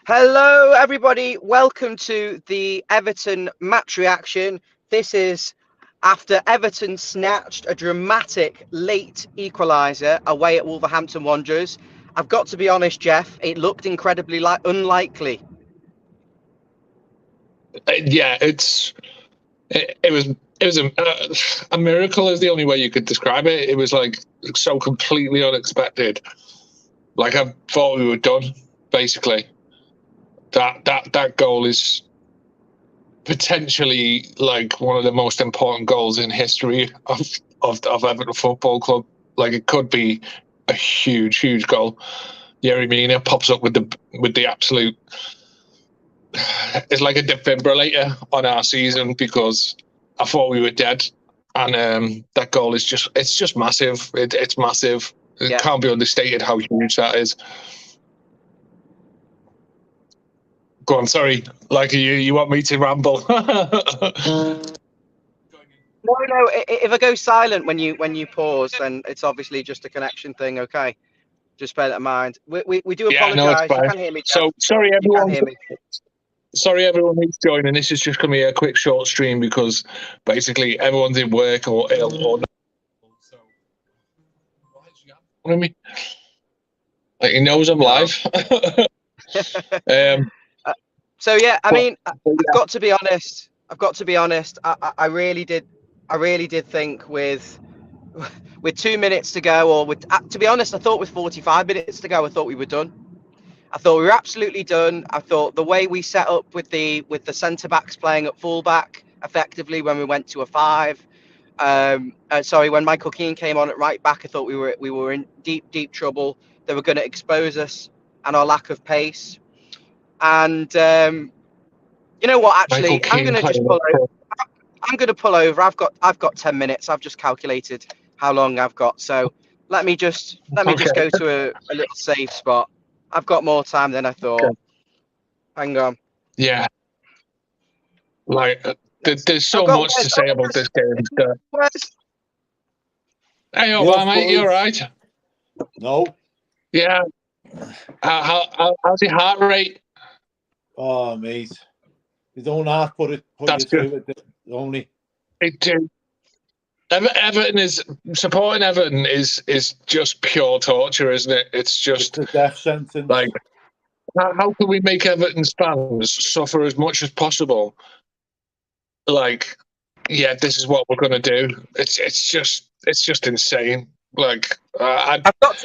Hello, everybody. Welcome to the Everton match reaction. This is after Everton snatched a dramatic late equaliser away at Wolverhampton Wanderers. I've got to be honest, Jeff, it looked incredibly unlikely. Yeah, it was a miracle is the only way you could describe it. It was like so completely unexpected. Like I thought we were done. Basically, that goal is potentially like one of the most important goals in history of Everton Football Club. Like it could be a huge goal. Yerry Mina pops up with the absolute. It's like a defibrillator on our season because I thought we were dead, and that goal is just massive. It's massive. It can't be understated how huge that is. Go on, sorry. Like you want me to ramble? No. If I go silent when you pause, then it's obviously just a connection thing. Okay, just bear that in mind. We do Yeah, no, it's apologise. You fine. can hear me, Jeff. So sorry, You can everyone. hear me. Sorry, everyone who's joining. This is just going to be a quick short stream because basically everyone's in work or ill or not. So, me? Like he knows I'm live. So yeah, I mean, I've got to be honest. I really did think with 2 minutes to go, or with to be honest, I thought with 45 minutes to go, I thought we were done. I thought we were absolutely done. I thought the way we set up with the centre backs playing at fullback effectively when we went to a five. When Michael Keane came on at right back, I thought we were in deep trouble. They were going to expose us and our lack of pace. And you know what? Actually, I'm going to just pull over. I'm going to pull over. I've got 10 minutes. I've just calculated how long I've got. So let me just go to a little safe spot. I've got more time than I thought. Okay. Hang on. Yeah. Like there's so much to say about this game. Hey, mate, you all right? No. Yeah. How's your heart rate? Oh, mate. You don't have to put you through it only. Supporting Everton is just pure torture, isn't it? It's just a death sentence. Like, how can we make Everton's fans suffer as much as possible? Like, yeah, this is what we're gonna do. It's just insane. Like, I've got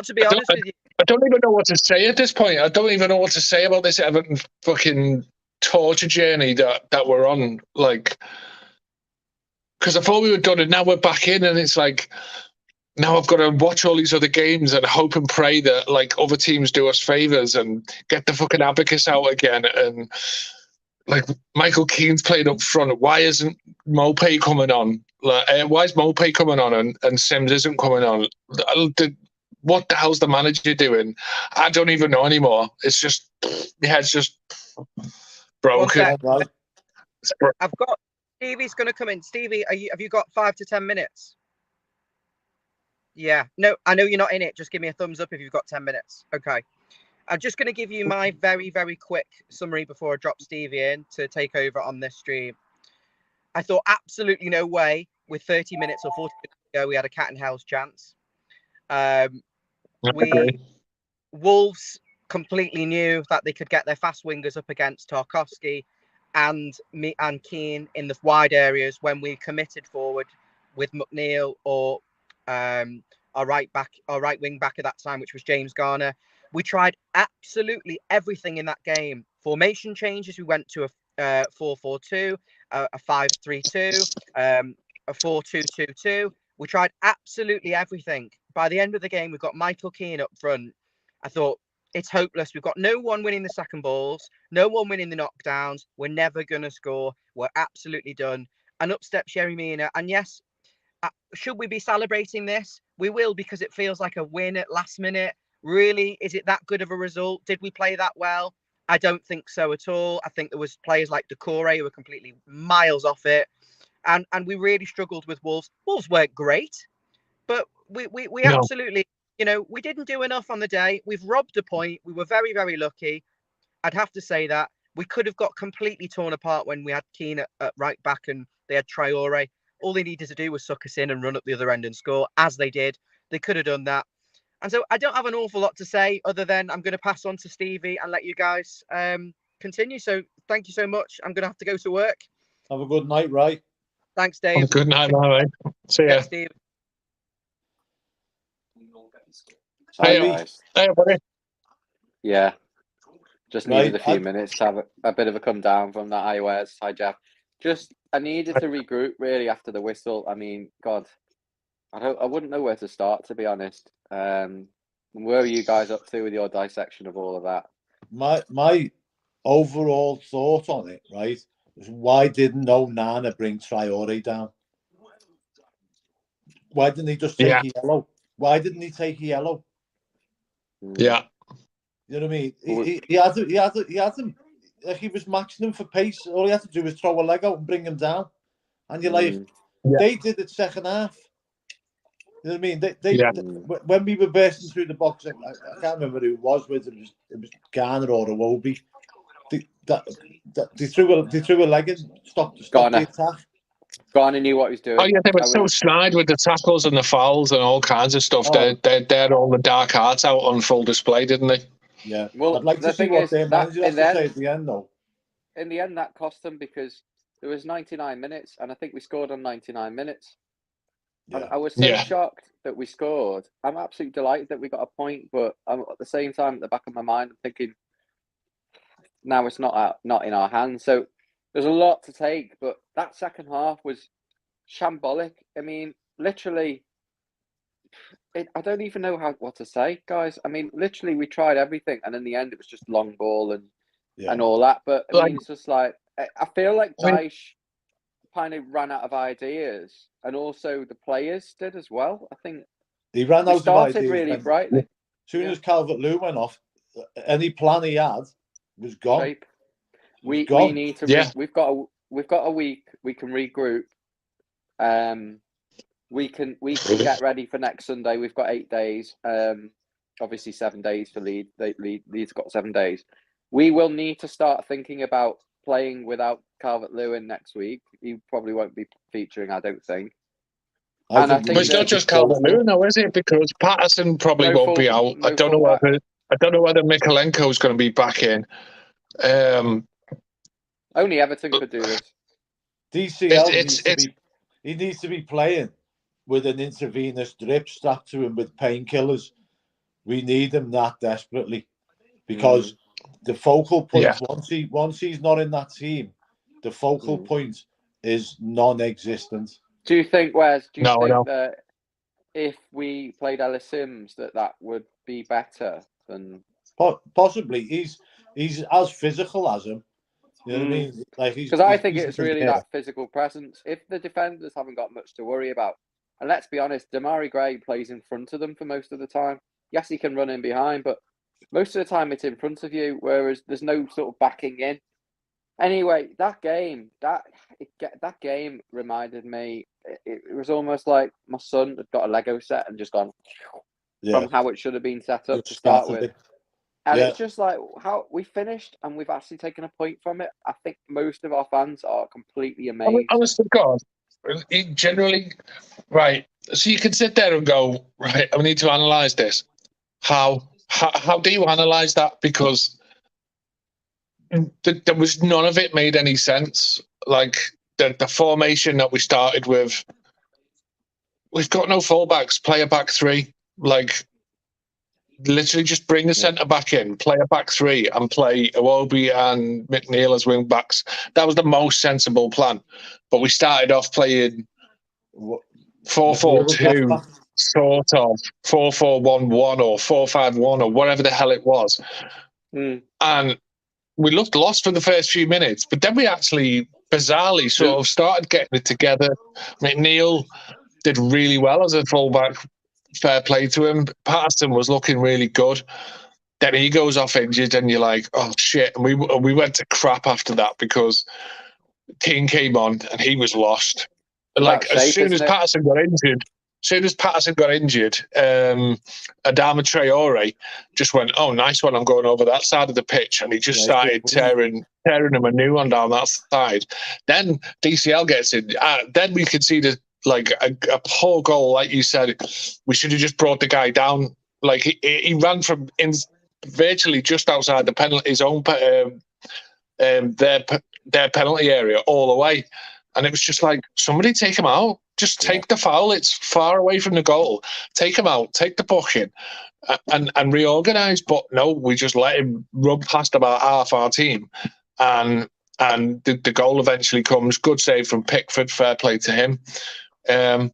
to be honest with you. I don't even know what to say at this point. I don't even know what to say about this Everton fucking torture journey that we're on. Like, because I thought we were done, and now we're back in, and it's like now I've got to watch all these other games and hope and pray that like other teams do us favors and get the fucking abacus out again. And like Michael Keane's playing up front. Why isn't Mopay coming on? Like, why is Mopay coming on and Sims isn't coming on? What the hell's the manager doing? I don't even know anymore. It's just my head's just broken. I've got Stevie's going to come in. Stevie, have you got 5 to 10 minutes? Yeah. No, I know you're not in it. Just give me a thumbs up if you've got 10 minutes. Okay. I'm just going to give you my very, very quick summary before I drop Stevie in to take over on this stream. I thought absolutely no way with 30 minutes or 40 minutes ago we had a cat and house chance. Wolves completely knew that they could get their fast wingers up against Tarkowski and Keane in the wide areas when we committed forward with McNeil or our right wing back at that time, which was James Garner. We tried absolutely everything in that game. Formation changes. We went to a 4-4-2, a 5-3-2, a 4-2-2-2. We tried absolutely everything. By the end of the game, we've got Michael Keane up front. I thought, it's hopeless. We've got no one winning the second balls, no one winning the knockdowns. We're never going to score. We're absolutely done. And up steps Yerry Mina. And yes, should we be celebrating this? We will, because it feels like a win at last minute. Really, is it that good of a result? Did we play that well? I don't think so at all. I think there was players like Decore who were completely miles off it. And we really struggled with Wolves. Wolves weren't great, but we absolutely, we didn't do enough on the day. We've robbed a point. We were very, very lucky. I'd have to say that we could have got completely torn apart when we had Keane at right back and they had Traore. All they needed to do was suck us in and run up the other end and score, as they did. They could have done that. And so I don't have an awful lot to say other than I'm going to pass on to Stevie and let you guys continue. So thank you so much. I'm going to have to go to work. Have a good night, Ray. Thanks, Dave. Have a good night, Ray. See ya. Steve. Hey, buddy. Yeah. Just needed a few minutes to have a bit of a come down from that iOS. Hi, Jeff. I needed to regroup really after the whistle. I mean, God, I wouldn't know where to start, to be honest. Where are you guys up to with your dissection of all of that? My overall thought on it, right, is why didn't Nana bring Traore down? Why didn't he just take a yellow? Why didn't he take a yellow? Yeah. You know what I mean? He had him. Like, he was matching him for pace. All he had to do was throw a leg out and bring him down. And you're like, they did it second half. You know what I mean? They when we were bursting through the box, I can't remember who it was. Whether it was Garner or Iwobi. They threw a leg and stopped the attack. Garner knew what he was doing. Oh yeah, they were so snide with the tackles and the fouls and all kinds of stuff. They had all the dark arts out on full display, didn't they? Yeah. Well, I'd like to see what their manager has to say at the end, though. In the end, that cost them because there was 99 minutes, and I think we scored on 99 minutes. Yeah. I was so shocked that we scored. I'm absolutely delighted that we got a point, but at the same time, at the back of my mind, I'm thinking, now it's not in our hands. So there's a lot to take, but that second half was shambolic. I mean, literally, I don't even know what to say, guys. I mean, literally, we tried everything, and in the end, it was just long ball and all that. But I mean, it's just like I feel like Dyche kind of ran out of ideas, and also the players did as well. I think he ran out of ideas really brightly. As soon as Calvert-Lewin went off, any plan he had was gone. We need to. We've got a week. We can regroup. We can get ready for next Sunday. We've got 8 days. Obviously 7 days for Leeds. Leeds got 7 days. We will need to start thinking about playing without Calvert-Lewin next week. He probably won't be featuring, I don't think. But it's not just Calvert-Lewin, though, is it? Because Patterson probably won't be out. I don't know whether Mikalenko's going to be back in. Only Everton could do this. DCL he needs to be playing with an intravenous drip strapped to him with painkillers. We need him that desperately because the focal point once he's not in that team, the focal point is non-existent. Do you think, Wes? Do you think that if we played Ellis Sims, that would be better than? Possibly. He's as physical as him. You know what I mean? Like, because I think it's really that physical presence. If the defenders haven't got much to worry about, and let's be honest, Damari Gray plays in front of them for most of the time. Yes, he can run in behind, but most of the time it's in front of you, whereas there's no sort of backing in. Anyway, that game reminded me. It was almost like my son had got a Lego set and just gone from how it should have been set up to start with. And it's just like how we finished and we've actually taken a point from it. I think most of our fans are completely amazed. Honest to God, generally, right. So you can sit there and go, right, I need to analyse this. How do you analyse that? Because there was none of it made any sense. Like the formation that we started with, we've got no fullbacks, play a back three. Like, literally just bring the centre back in, play a back three, and play Iwobi and McNeil as wing backs. That was the most sensible plan. But we started off playing 4-4-2, sort of 4-4-1-1 or 4-5-1 or whatever the hell it was. And we looked lost for the first few minutes, but then we actually bizarrely sort of started getting it together. McNeil did really well as a fullback. Fair play to him. Patterson was looking really good. Then he goes off injured, and you're like, oh shit! And we went to crap after that because Keane came on and he was lost. Like as soon as Patterson got injured, soon as Patterson got injured, Adama Traore just went, "Oh, nice one! I'm going over that side of the pitch," and he just started tearing him a new one down that side. Then DCL gets in. Then we could see like a poor goal, like you said. We should have just brought the guy down. Like he ran from virtually just outside the penalty, his own their penalty area all the way, and it was just like, somebody take him out. Just take the foul. It's far away from the goal. Take him out. Take the booking, and reorganise. But no, we just let him run past about half our team, and the goal eventually comes. Good save from Pickford. Fair play to him. And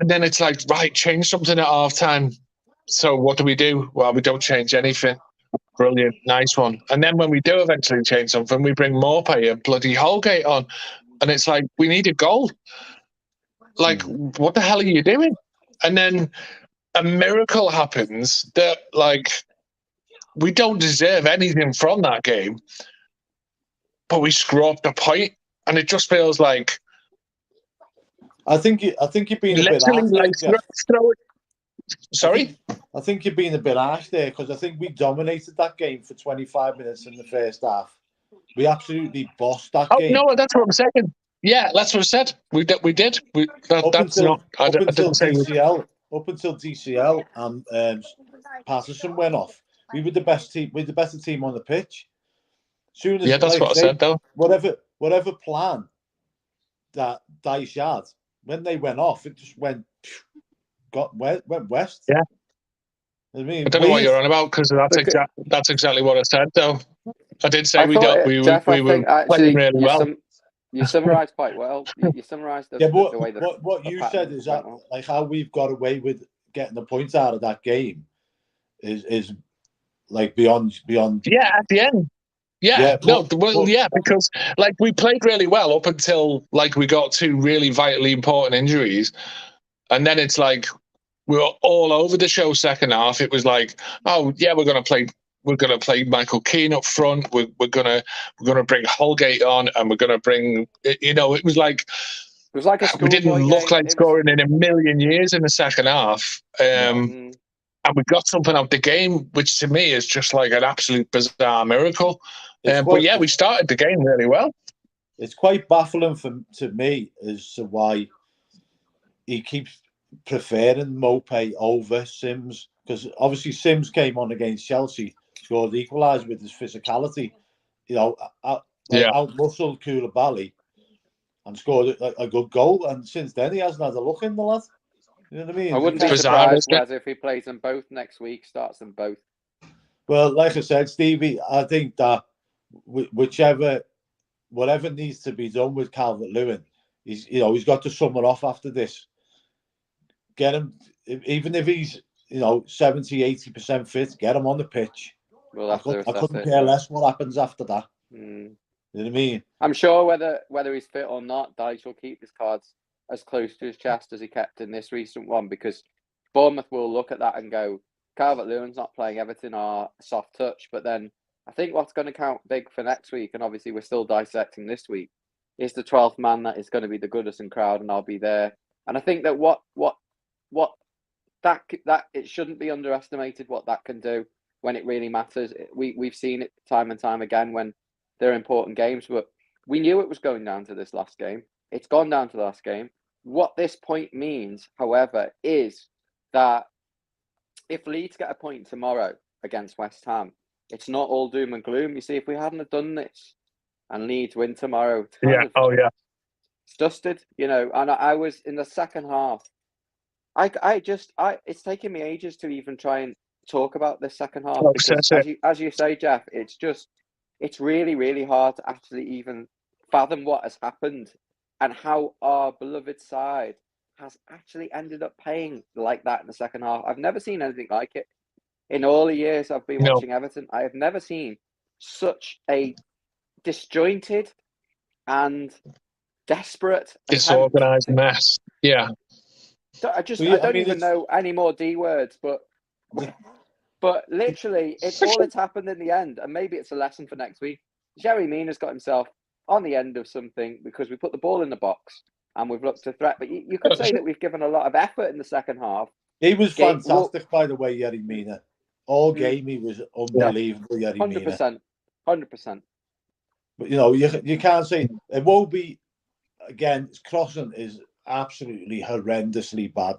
then it's like, right, change something at half time. So what do? Well, we don't change anything. Brilliant, nice one. And then when we do eventually change something, we bring Morpay and bloody Holgate on, and it's like, we need a goal. Like, what the hell are you doing? And then a miracle happens that, like, we don't deserve anything from that game, but we screw up the point, and it just feels like, I think you're being a bit harsh like there, throw it. Sorry? I think you're being a bit harsh there, because I think we dominated that game for 25 minutes in the first half. We absolutely bossed that game. No, that's what I'm saying. Yeah, that's what I said. We did. Up until DCL and Patterson went off. We were the best team. We were the better team on the pitch. Soon as, that's what I said, though. Whatever plan that Dyche had, when they went off, it just went west. Yeah. I mean, I don't know what you're on about, because that's exactly what I said, though. I did say we were playing really well. You summarised quite well. You summarised the way that what you said is that, like, how we've got away with getting the points out of that game is like beyond. Yeah, at the end. Because like we played really well up until like we got two really vitally important injuries, and then it's like we were all over the show second half. It was like, oh yeah, we're gonna play Michael Keane up front. We're gonna bring Holgate on, and we're gonna bring. It was like a we didn't look like scoring in a million years in the second half. And we got something out the game, which to me is just like an absolute bizarre miracle. We started the game really well. It's quite baffling to me as to why he keeps preferring Mopay over Sims, because obviously Sims came on against Chelsea, scored the equaliser with his physicality, out-muscled Koulibaly, and scored a good goal. And since then, he hasn't had a look in the lad. You know what I mean? I wouldn't be surprised if he plays them both next week, starts them both. Well, like I said, Stevie, I think that whatever needs to be done with Calvert-Lewin, he's got to sum it off after this. Get him, even if he's 70-80% fit, get him on the pitch. Well, I couldn't care less what happens after that. You know what I mean? I'm sure whether he's fit or not, Dyche will keep his cards as close to his chest as he kept in this recent one, because Bournemouth will look at that and go, Calvert-Lewin's not playing Everton or soft touch. But then I think what's going to count big for next week, and obviously we're still dissecting this week, is the 12th man that is going to be the Goodison crowd, and I'll be there. And I think that that it shouldn't be underestimated what that can do when it really matters. We've seen it time and time again when they're important games, but we knew it was going down to this last game. It's gone down to the last game. What this point means, however, is that if Leeds get a point tomorrow against West Ham, it's not all doom and gloom. You see, if we hadn't have done this and Leeds win tomorrow, it's dusted, and I was in the second half. It's taken me ages to even try and talk about the second half, because as you say, Jeff, it's really, really hard to actually even fathom what has happened and how our beloved side has actually ended up paying like that in the second half. I've never seen anything like it. In all the years I've been watching Everton, I have never seen such a disjointed and desperate, disorganized mess. Yeah. I don't even know any more D words, but literally, it's happened in the end, and maybe it's a lesson for next week. Yerry Mina's got himself on the end of something because we put the ball in the box and we've looked to threat. But you could say that we've given a lot of effort in the second half. He was fantastic, by the way, Yerry Mina. All game, he was unbelievable, Yerry Mina. 100%. 100%. But, you know, you can't say... It won't be... Again, crossing is absolutely horrendously bad.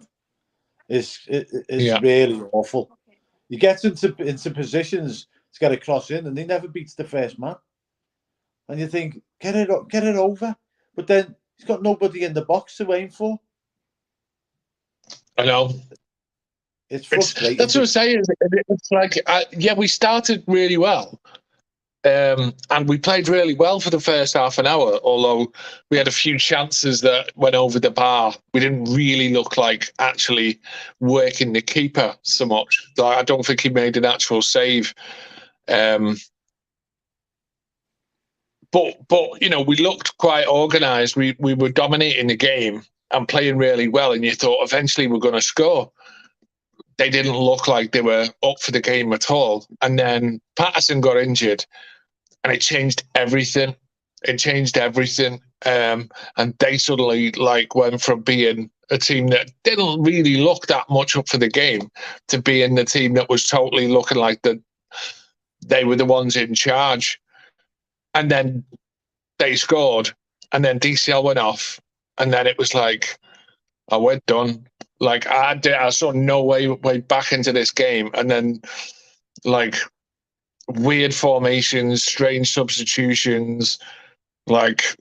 It's really awful. He gets into positions to get a cross in, and he never beats the first man. And you think, get it over. But then he's got nobody in the box to aim for. I know. It's frustrating. That's what I'm saying. It's like, we started really well. And we played really well for the first half an hour, although we had a few chances that went over the bar. We didn't really look like actually working the keeper so much. Like, I don't think he made an actual save. But you know, we looked quite organised. We were dominating the game and playing really well, and you thought eventually we're going to score. They didn't look like they were up for the game at all. And then Patterson got injured, and it changed everything. And they suddenly went from being a team that didn't really look that much up for the game to being the team that was totally looking like they were the ones in charge. And then they scored, and then DCL went off, and then it was like, oh, we're done. Like, I saw no way back into this game. And then, like, weird formations, strange substitutions. Asked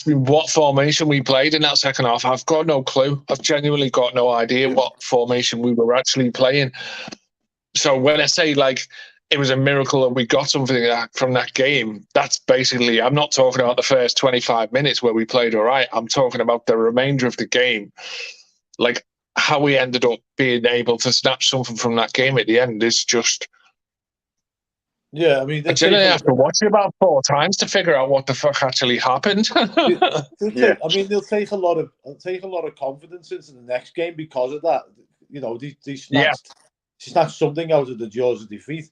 me what formation we played in that second half. I've got no clue. I've genuinely got no idea what formation we were actually playing. So when I say, like, it was a miracle that we got something from that game, that's basically, I'm not talking about the first 25 minutes where we played all right. I'm talking about the remainder of the game. Like, how we ended up being able to snatch something from that game at the end is just... Yeah, I mean... I generally have to watch it about 4 times to figure out what the fuck actually happened. I mean, they'll take a lot of confidence into the next game because of that. You know, they snatched something out of the jaws of defeat.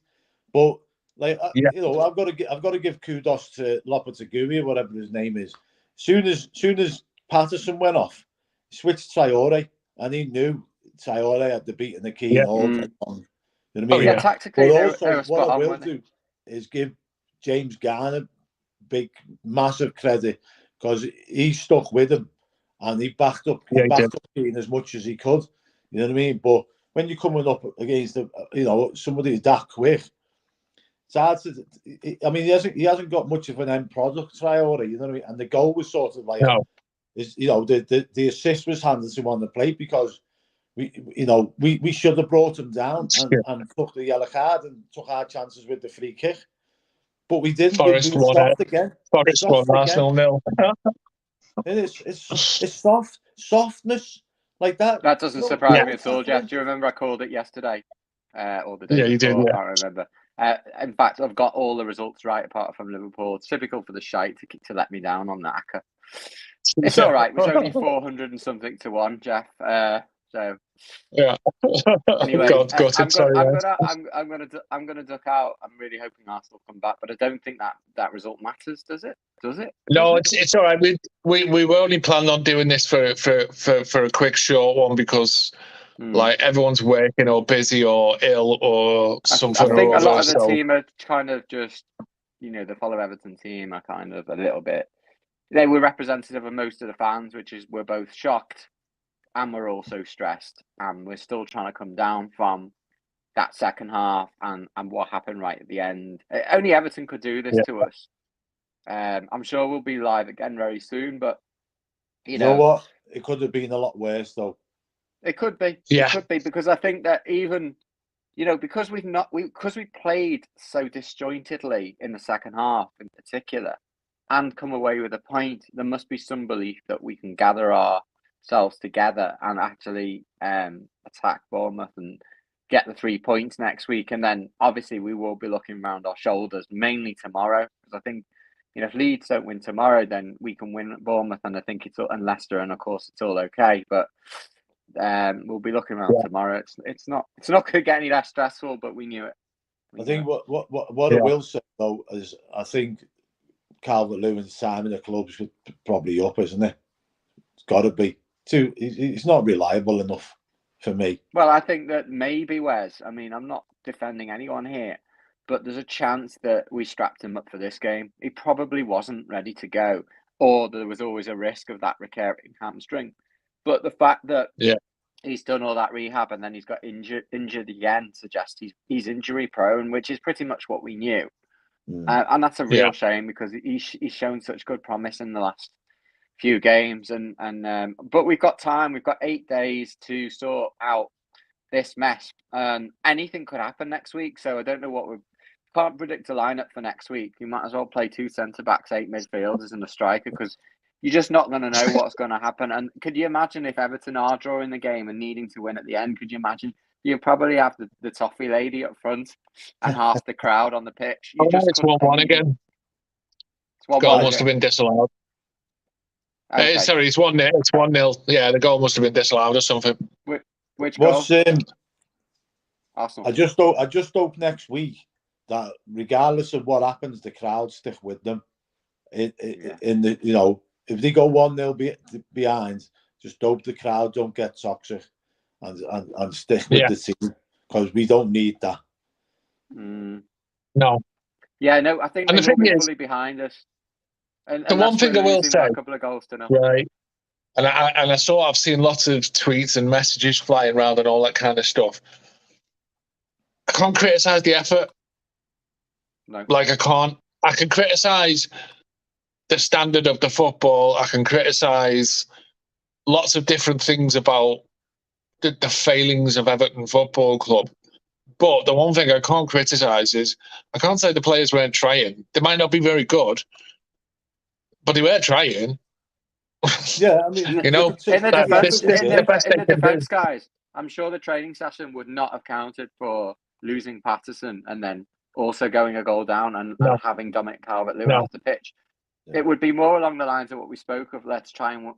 But you know, I've got to give kudos to Lopetegui, whatever his name is. Soon as Patterson went off, he switched Traore, and he knew Traore had the beat in the key and all. You know what I mean? Tactically, but also, what I will do is give James Garner massive credit, because he stuck with him and he backed up Keane as much as he could. You know what I mean? But when you're coming up against somebody that quick, it's hard to. I mean, he hasn't got much of an end product, Traore. You know what I mean? And the goal was sort of like, the assist was handed to him on the plate, because we should have brought him down and took the yellow card and took our chances with the free kick, but we didn't. Forest we were soft again. Forest won, Arsenal 0. It's softness like that. That doesn't surprise me at all, Jeff. Do you remember I called it yesterday? Or the day before? You did. Yeah. I remember. In fact, I've got all the results right apart from Liverpool. It's typical for the shite to let me down on that. It's all right. It was only 400 and something to 1, Jeff. So yeah. Anyway, I'm gonna duck out. I'm really hoping Arsenal come back, but I don't think that result matters. Does it? No, it's all right. We were only planning on doing this for a quick short one, because like everyone's working or busy or ill or something. I think a lot of the team are kind of just, the follow Everton team are kind of a little bit. They were representative of most of the fans, which is we're both shocked and we're also stressed, and we're still trying to come down from that second half and what happened right at the end. Only Everton could do this to us. I'm sure we'll be live again very soon, but you know what? It could have been a lot worse, though. It could be. Yeah. It could be, because I think that even, because we played so disjointedly in the second half in particular, and come away with a point, there must be some belief that we can gather ourselves together and actually attack Bournemouth and get the 3 points next week. And then obviously we will be looking around our shoulders mainly tomorrow, because I think if Leeds don't win tomorrow, then we can win Bournemouth, and I think and Leicester, and of course it's all okay. But we'll be looking around tomorrow. It's not going to get any less stressful, but we knew it. I think what I will say, though, is I think Calvert-Lewin's time in the club's probably up, isn't it? It's got to be. He's not reliable enough for me. Well, I think that maybe Wes. I mean, I'm not defending anyone here, but there's a chance that we strapped him up for this game. He probably wasn't ready to go, or there was always a risk of that recurring hamstring. But the fact that he's done all that rehab and then he's got injured again suggests he's injury prone, which is pretty much what we knew. And that's a real shame because he's shown such good promise in the last few games. But we've got time. We've got 8 days to sort out this mess. Anything could happen next week. So I don't know what we can't predict a lineup for next week. You might as well play 2 centre backs, 8 midfielders, and a striker because you're just not going to know what's going to happen. And could you imagine if Everton are drawing the game and needing to win at the end? Could you imagine? You probably have the toffee lady up front and half the crowd on the pitch. It's 1-1 again. Goal must have been disallowed. Okay. Sorry, it's 1-0. It's 1-0. Yeah, the goal must have been disallowed or something. Which goal? Arsenal. I just hope next week that regardless of what happens, the crowd stick with them. In the if they go 1-0 behind, just hope the crowd don't get toxic and stick with the team because we don't need that. No. Yeah, no, I think they're fully behind us. And the one thing I will say, a couple of goals to nil. Right, and I've seen lots of tweets and messages flying around and all that kind of stuff. I can't criticise the effort. No. Like I can't. I can criticise the standard of the football. I can criticise lots of different things about the failings of Everton Football Club. But the one thing I can't criticise is I can't say the players weren't trying. They might not be very good, but they were trying. Yeah, I mean, in the defence, guys, I'm sure the training session would not have counted for losing Patterson and then also going a goal down and having Dominic Calvert-Lewin off the pitch. It would be more along the lines of what we spoke of. Let's try and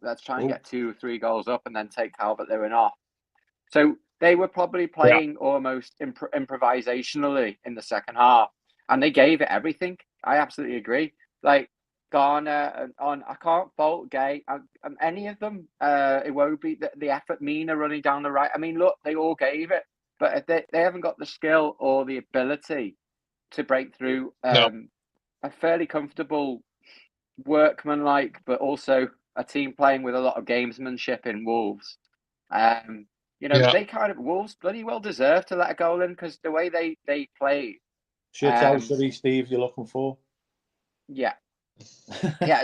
get 2 or 3 goals up and then take Calvert-Lewin off. So they were probably playing almost improvisationally in the second half, and they gave it everything. I absolutely agree. Like Garner and I can't fault Gay and any of them. It won't be the effort. Mina running down the right. I mean, look, they all gave it, but if they haven't got the skill or the ability to break through a fairly comfortable workmanlike, but also a team playing with a lot of gamesmanship in Wolves. They kind of Wolves bloody well deserve to let a goal in because the way they played. Shithousery, Steve, you're looking for? Yeah.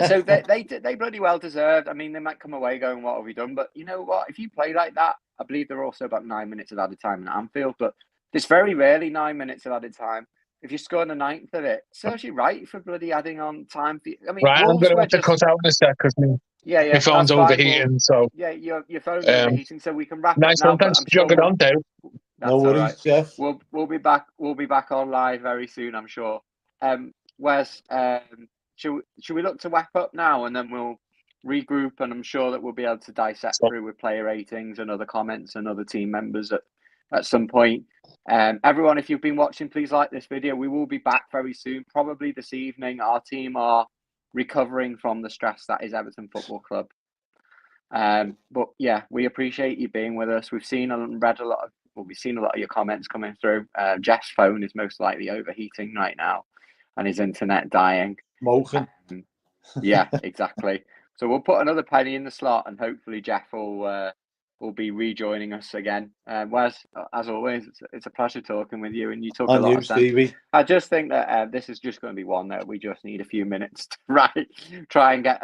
So they bloody well deserved. I mean, they might come away going, "What have we done?" But you know what? If you play like that, I believe they're also about 9 minutes of added time in Anfield. But it's very rarely 9 minutes of added time. If you score in the 9th of it, serves you right for bloody adding on time. I mean, right, I'm going to have to cut out in a sec because my phone's overheating. Well, so your phone's overheating, so we can wrap nice up now. One, thanks for jogging on, Dave. No worries, Jeff. We'll be back. We'll be back on live very soon, I'm sure. Wes, should we look to wrap up now and then we'll regroup, and I'm sure that we'll be able to dissect through with player ratings and other comments and other team members at some point. Everyone, if you've been watching, please like this video. We will be back very soon, probably this evening. Our team are recovering from the stress that is Everton Football Club. But yeah, we appreciate you being with us. We've seen and read a lot of your comments coming through. Jeff's phone is most likely overheating right now and his internet dying. Smoking. Yeah, exactly. So we'll put another penny in the slot and hopefully Jeff will be rejoining us again. Wes, as always, it's a pleasure talking with you, and you talk a lot of sense. Stevie. I just think that this is just going to be one that we just need a few minutes to try and get,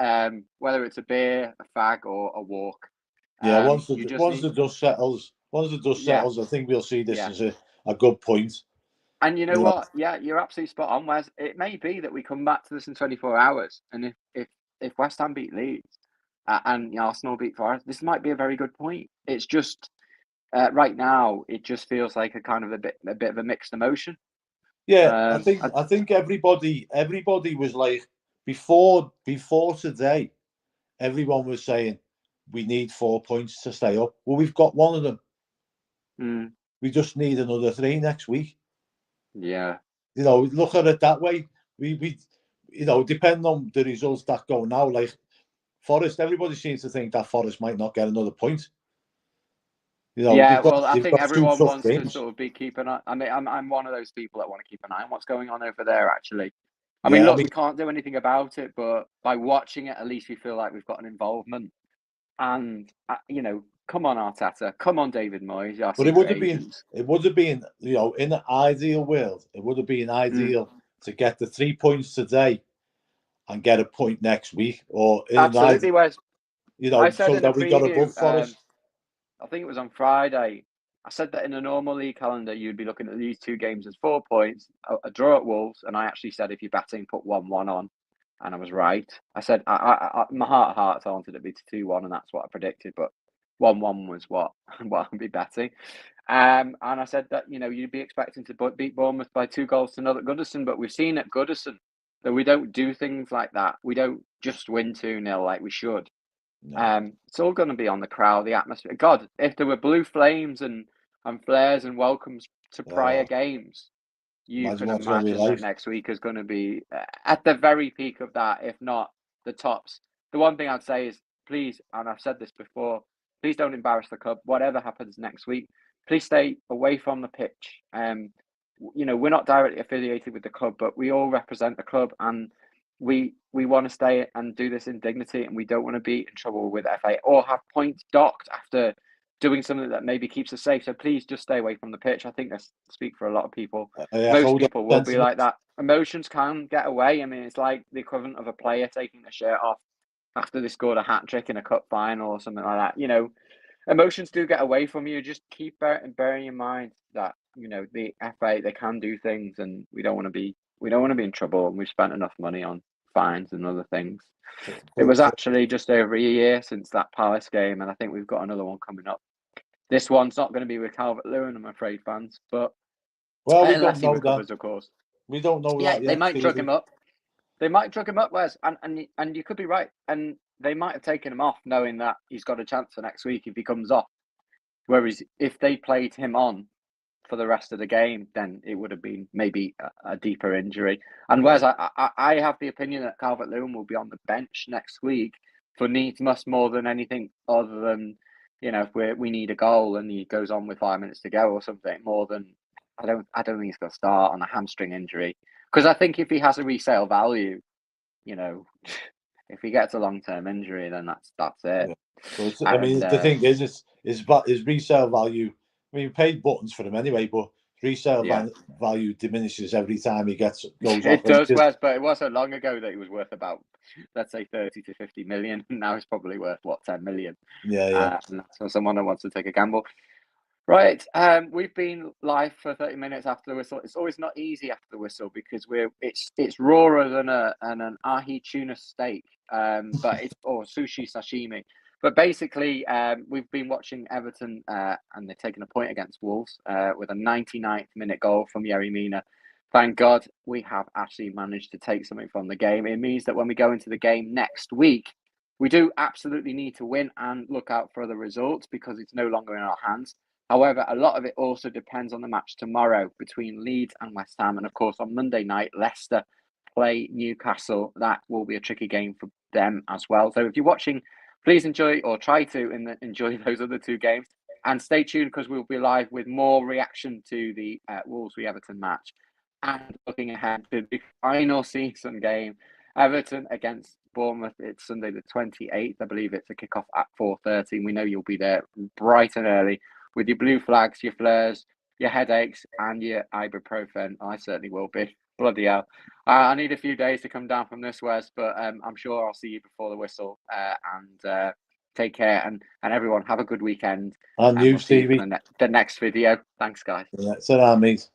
whether it's a beer, a fag, or a walk. Yeah, once the dust settles, I think we'll see this as a good point. And you know what? Yeah, you're absolutely spot on, Wes. It may be that we come back to this in 24 hours, and if West Ham beat Leeds, and Arsenal beat Forest, this might be a very good point. It's just right now, it just feels like a kind of a bit of a mixed emotion. Yeah, I think everybody was like before today, everyone was saying we need 4 points to stay up. Well, we've got one of them. We just need another 3 next week. Yeah, look at it that way. We you know, depending on the results that go now, like Forest, everybody seems to think that Forest might not get another point. You know, yeah, well, I think got everyone wants games. to sort of be keeping an eye. I mean, I'm one of those people that want to keep an eye on what's going on over there, actually. I mean, look, we can't do anything about it, but by watching it, at least we feel like we've got an involvement. And, you know, come on, Arteta. Come on, David Moyes. But it would have been, you know, in an ideal world, it would have been ideal to get the 3 points today and get a point next week. Or absolutely, Wes. You know, I said so in that the we got preview, above Forest. I think it was on Friday. I said that in a normal league calendar, you'd be looking at these two games as 4 points, a draw at Wolves, and I actually said if you're batting, put 1-1 on, and I was right. I said my heart of hearts, I wanted it to be 2-1, and that's what I predicted, but 1-1 was what I'd be betting. And I said that, you know, you'd be expecting to beat Bournemouth by 2 goals to nil at Goodison, but we've seen at Goodison that we don't do things like that. We don't just win 2-0 like we should. No. It's all going to be on the crowd, the atmosphere. God, if there were blue flames and flares and welcomes to prior games, you could imagine that next week is going to be at the very peak of that, if not the tops. The one thing I'd say is, please, and I've said this before, please don't embarrass the club. Whatever happens next week, please stay away from the pitch. You know, we're not directly affiliated with the club, but we all represent the club, and we want to stay and do this in dignity, and we don't want to be in trouble with FA or have points docked after doing something that maybe keeps us safe. So please just stay away from the pitch. I think that's speak for a lot of people. Most people will be like that. Emotions can get away. I mean, it's like the equivalent of a player taking their shirt off after they scored a hat trick in a cup final or something like that. You know, emotions do get away from you. Just keep bearing in mind that, you know, the FA, they can do things, and we don't want to be in trouble, and we've spent enough money on fines and other things. It was actually just over a year since that Palace game, and I think we've got another one coming up. This one's not going to be with Calvert-Lewin, I'm afraid, fans. But we don't know that. Of course, we don't know that yet. They might drug him up. They might drug him up, Wes, and you could be right. And they might have taken him off, knowing that he's got a chance for next week if he comes off. Whereas if they played him on for the rest of the game, then it would have been maybe a deeper injury. And whereas I have the opinion that Calvert-Lewin will be on the bench next week for needs must more than anything other than, you know, if we need a goal and he goes on with 5 minutes to go or something, more than I don't think he's going to start on a hamstring injury. Because I think if he has a resale value, you know, if he gets a long-term injury, then that's it. Yeah. So I mean, the thing is, his resale value. I mean, we paid buttons for him anyway, but resale value diminishes every time he goes off. It does, Wes, but it wasn't long ago that he was worth about, let's say, 30 to 50 million. Now he's probably worth, 10 million? Yeah. And that's for someone that wants to take a gamble. Right, we've been live for 30 minutes after the whistle. It's always not easy after the whistle because it's rawer than an ahi tuna steak, but it's or sushi sashimi. But basically, we've been watching Everton, and they've taken a point against Wolves with a 99th minute goal from Yerry Mina. Thank God we have actually managed to take something from the game. It means that when we go into the game next week, we do absolutely need to win and look out for the results because it's no longer in our hands. However, a lot of it also depends on the match tomorrow between Leeds and West Ham. And of course, on Monday night, Leicester play Newcastle. That will be a tricky game for them as well. So if you're watching, please enjoy or try to enjoy those other two games. And stay tuned because we'll be live with more reaction to the Wolves v Everton match. And looking ahead to the final season game, Everton against Bournemouth. It's Sunday the 28th. I believe it's a kickoff at 4:30. We know you'll be there bright and early with your blue flags, your flares, your headaches, and your ibuprofen. I certainly will be. Bloody hell. I need a few days to come down from this, Wes, but I'm sure I'll see you before the whistle. And take care, and everyone have a good weekend. And you, Stevie. The next video. Thanks, guys. Yeah, so that means.